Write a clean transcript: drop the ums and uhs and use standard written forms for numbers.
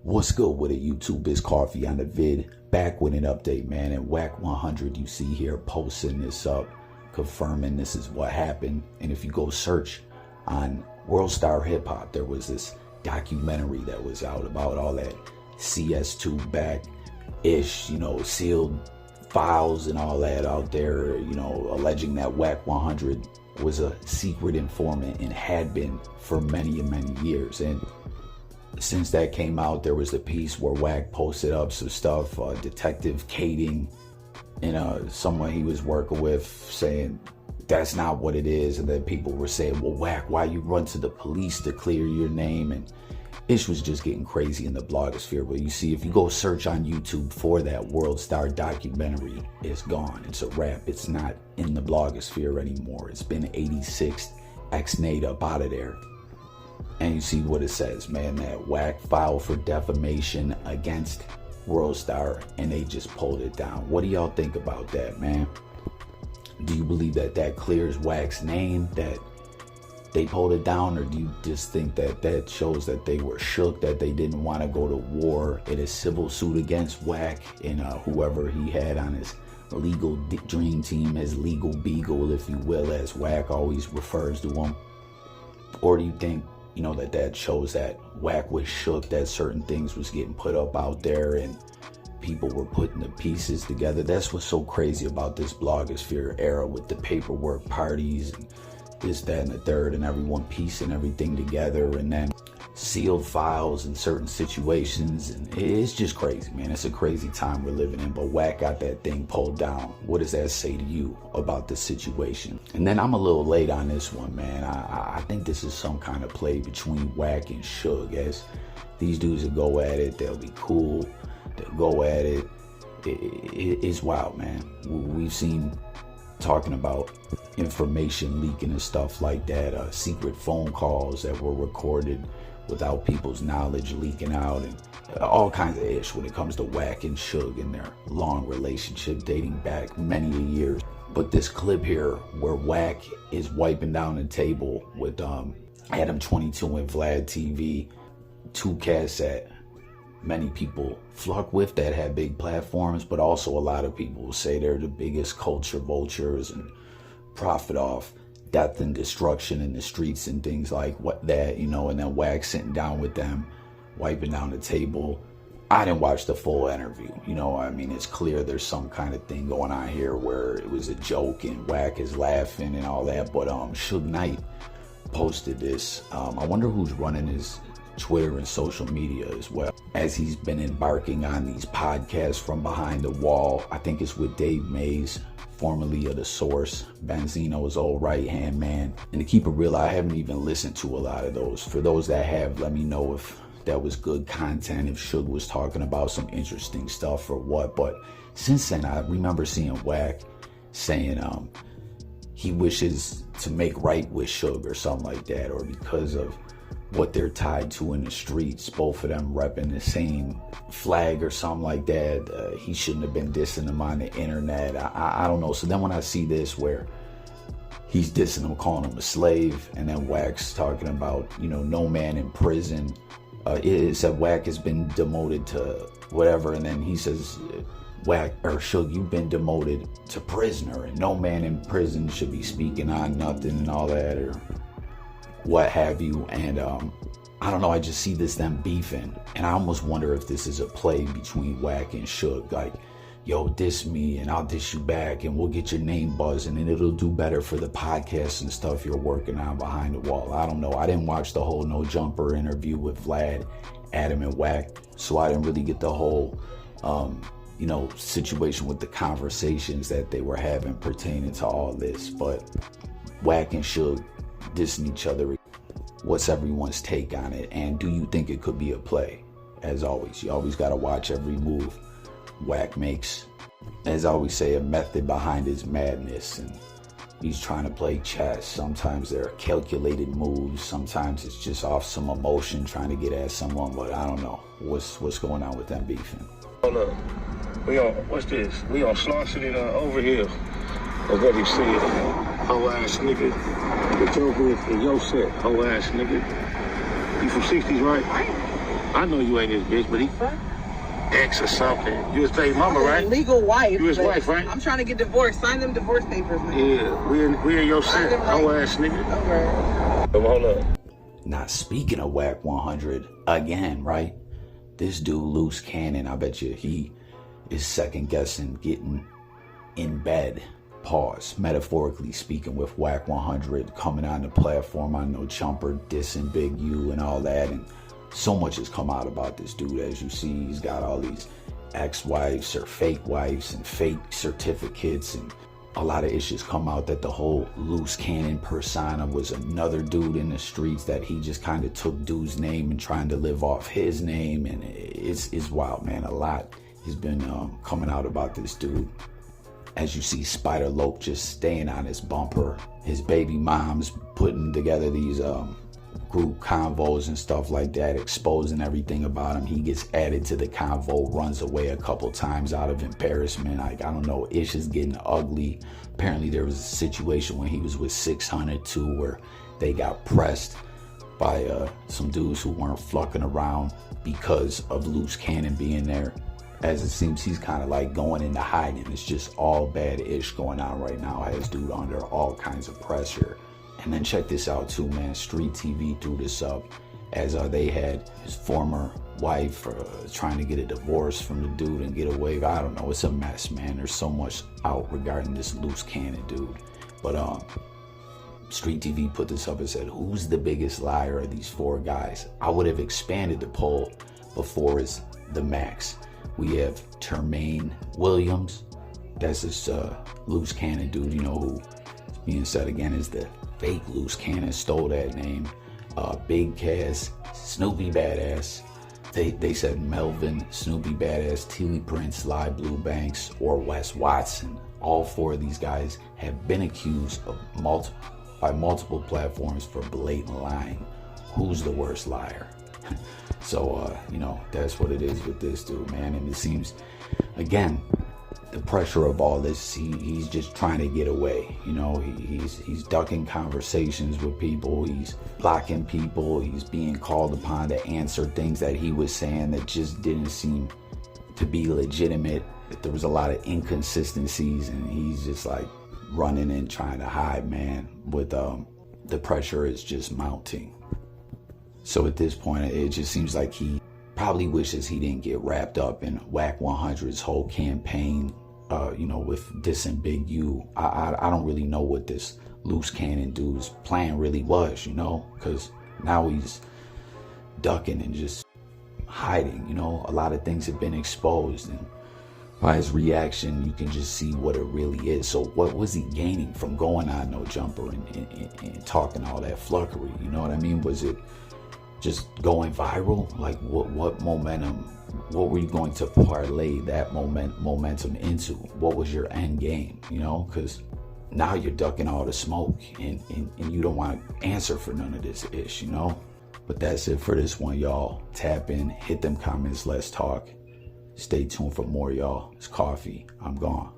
What's good with it, YouTube? It's Coffee on the vid, back with an update, man. And WACK100, you see here, posting this up, confirming this is what happened. And if you go search on WorldstarHipHop, there was this documentary that was out about all that CS2 back-ish, sealed files and all that out there, alleging that WACK100 was a secret informant and had been for many and many years. And since that came out, there was a piece where WACK posted up some stuff, Detective Kading and someone he was working with saying that's not what it is. And then people were saying, well, WACK, why you run to the police to clear your name? And ish was just getting crazy in the blogosphere. But you see, if you go search on YouTube for that WorldStar documentary, it's gone. It's a wrap. It's not in the blogosphere anymore. It's been 86 ex-nate up out of there. And you see what it says, man, that WACK filed for defamation against Worldstar and they just pulled it down. What do y'all think about that, man? Do you believe that that clears WACK's name, that they pulled it down, or do you just think that that shows that they were shook, that they didn't want to go to war in a civil suit against WACK and whoever he had on his legal dream team, his legal beagle, if you will, as WACK always refers to him? Or do you think, that shows that WACK was shook, that certain things was getting put up out there and people were putting the pieces together? That's what's so crazy about this blogosphere era with the paperwork parties and this, that, and the third, and everyone piecing everything together, and then sealed files in certain situations. And it's just crazy, man. It's a crazy time we're living in. But WACK got that thing pulled down. What does that say to you about the situation? And then I'm a little late on this one, man. I think this is some kind of play between WACK and Suge. As these dudes will go at it, they'll be cool, they'll go at it. It's wild, man. We've seen talking about information leaking and stuff like that, secret phone calls that were recorded without people's knowledge leaking out, and all kinds of ish when it comes to WACK and Suge and their long relationship dating back many years. But this clip here where WACK is wiping down the table with Adam 22 and Vlad TV, two cats that many people flock with that have big platforms, but also a lot of people say they're the biggest culture vultures and profit off death and destruction in the streets and things like that, and then WACK sitting down with them, wiping down the table. I didn't watch the full interview, it's clear there's some kind of thing going on here where it was a joke and WACK is laughing and all that, but Suge Knight posted this. I wonder who's running his Twitter and social media as well, as he's been embarking on these podcasts from behind the wall. I think it's with Dave Mays, formerly of The Source, Benzino's old right-hand man. And to keep it real, I haven't even listened to a lot of those. For those that have, let me know if that was good content, if Suge was talking about some interesting stuff or what. But since then, I remember seeing WACK saying he wishes to make right with Suge or something like that, or because of what they're tied to in the streets, both of them repping the same flag or something like that. He shouldn't have been dissing them on the internet. I don't know. So then when I see this where he's dissing him, calling him a slave, and then WACK's talking about, no man in prison. It said WACK has been demoted to whatever, and then he says, WACK or Suge, you've been demoted to prisoner, and no man in prison should be speaking on nothing and all that, or what have you. And I don't know, I just see them beefing, and I almost wonder if this is a play between WACK and Suge, like, yo, diss me and I'll diss you back and we'll get your name buzzing and it'll do better for the podcast and stuff you're working on behind the wall. I don't know. I didn't watch the whole No Jumper interview with Vlad, Adam, and WACK, so I didn't really get the whole situation with the conversations that they were having pertaining to all this. But WACK and Suge dissing each other, what's everyone's take on it, and do you think it could be a play? As always, you always got to watch every move WACK makes. As I always say, a method behind his madness, and he's trying to play chess. Sometimes there are calculated moves, sometimes it's just off some emotion trying to get at someone, but I don't know what's going on with them beefing. Hold up, what's this? We on Slauson and over here. That's what he said. Hoe ass nigga. The joke is in your set. Hoe ass nigga. You from 60s, right? I know you ain't his bitch, but he ex or something. You his baby mama, right? Legal wife. You his wife, right? I'm trying to get divorced. Sign them divorce papers, man. Yeah, we in your shit. Hoe ass nigga. Okay. Hold up. Now, speaking of WACK100, again, right? This dude, Luce Cannon, I bet you he is second guessing getting in bed, pause, metaphorically speaking, with WACK100 coming on the platform. I know Jumper dissing Big U and all that, and so much has come out about this dude. As you see, he's got all these ex-wives or fake wives and fake certificates, and a lot of issues come out that the whole Luce Cannon persona was another dude in the streets, that he just kind of took dude's name and trying to live off his name. And it's wild, man. A lot has been coming out about this dude. As you see, Spider Lope just staying on his bumper. His baby mom's putting together these group convos and stuff like that, exposing everything about him. He gets added to the convo, runs away a couple times out of embarrassment. Like, I don't know, ish is getting ugly. Apparently there was a situation when he was with 600 too, where they got pressed by some dudes who weren't fucking around because of Luce Cannon being there. As it seems, he's kind of like going into hiding. It's just all bad ish going on right now. Has dude under all kinds of pressure. And then check this out too, man. Street TV threw this up, as they had his former wife trying to get a divorce from the dude and get away. I don't know. It's a mess, man. There's so much out regarding this Luce Cannon dude. But Street TV put this up and said, who's the biggest liar of these four guys? I would have expanded the poll before it's the max. We have Termaine Williams. That's this Luce Cannon dude, you know, who being said again is the fake Luce Cannon, stole that name. Big Cass, Snoopy Badass. They said Melvin, Snoopy Badass, Teely Prince, Live Blue Banks, or Wes Watson. All four of these guys have been accused of by multiple platforms for blatant lying. Who's the worst liar? So, you know, that's what it is with this dude, man. And it seems, again, the pressure of all this, he's just trying to get away. You know, he's ducking conversations with people. He's blocking people. He's being called upon to answer things that he was saying that just didn't seem to be legitimate. There was a lot of inconsistencies, and he's just like running and trying to hide, man. With the pressure is just mounting. So at this point, it just seems like he probably wishes he didn't get wrapped up in WACK100's whole campaign, you know, with dissing Big U. I don't really know what this Luce Cannon dude's plan really was, you know, because now he's ducking and just hiding, you know. A lot of things have been exposed, and by his reaction, you can just see what it really is. So what was he gaining from going on No Jumper and talking all that fluffery? You know what I mean? Was it just going viral? Like what momentum, what were you going to parlay that momentum into? What was your end game, you know? Because now you're ducking all the smoke, and you don't want to answer for none of this ish, you know? But that's it for this one, y'all. Tap in, hit them comments, let's talk. Stay tuned for more, y'all. It's Coffee. I'm gone.